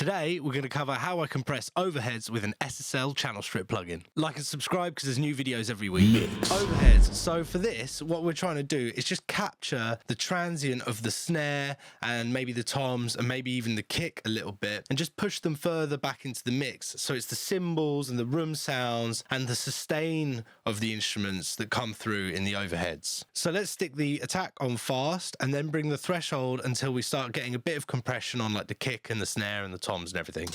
Today, we're going to cover how I compress overheads with an SSL Channel Strip plugin. Like and subscribe because there's new videos every week. Overheads. So for this, what we're trying to do is just capture the transient of the snare and maybe the toms and maybe even the kick a little bit and just push them further back into the mix. So it's the cymbals and the room sounds and the sustain of the instruments that come through in the overheads. So let's stick the attack on fast and then bring the threshold until we start getting a bit of compression on like the kick and the snare and the toms and everything.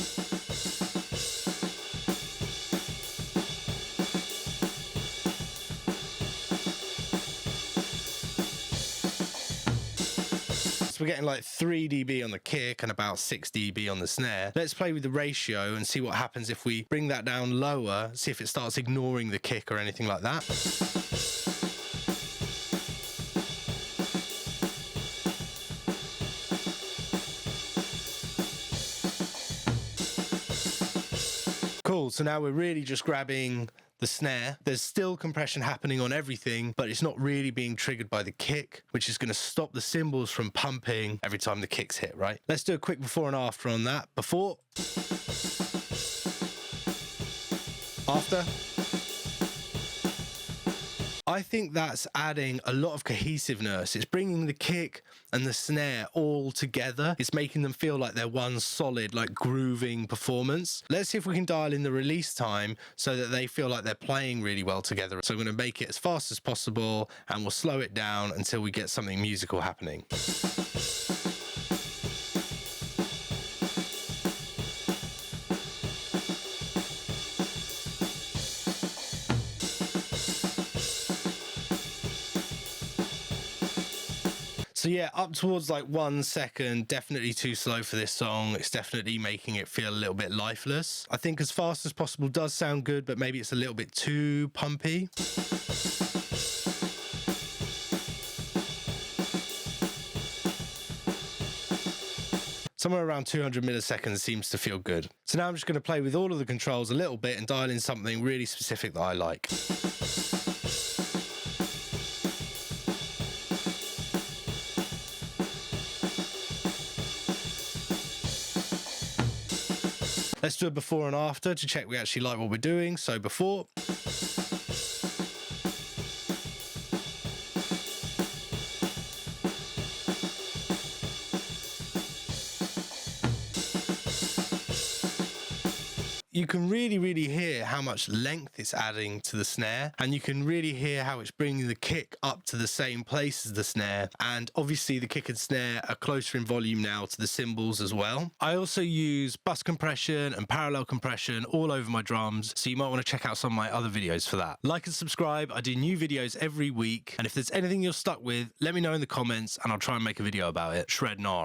So we're getting like 3 dB on the kick and about 6 dB on the snare. Let's play with the ratio and see what happens if we bring that down lower, see if it starts ignoring the kick or anything like that. Cool, so now we're really just grabbing the snare. There's still compression happening on everything, but it's not really being triggered by the kick, which is going to stop the cymbals from pumping every time the kicks hit, right? Let's do a quick before and after on that. Before. After. I think that's adding a lot of cohesiveness. It's bringing the kick and the snare all together. It's making them feel like they're one solid, like grooving performance. Let's see if we can dial in the release time so that they feel like they're playing really well together. So I'm going to make it as fast as possible and we'll slow it down until we get something musical happening. So yeah, up towards like 1 second, definitely too slow for this song. It's definitely making it feel a little bit lifeless. I think as fast as possible does sound good, but maybe it's a little bit too pumpy. Somewhere around 200 milliseconds seems to feel good. So now I'm just going to play with all of the controls a little bit and dial in something really specific that I like. Let's do a before and after to check we actually like what we're doing. So before. You can really hear how much length it's adding to the snare, and you can really hear how it's bringing the kick up to the same place as the snare, and obviously the kick and snare are closer in volume now to the cymbals as well. I also use bus compression and parallel compression all over my drums, so you might want to check out some of my other videos for that. Like and subscribe. I do new videos every week, and if there's anything you're stuck with, let me know in the comments and I'll try and make a video about it. Shred gnar.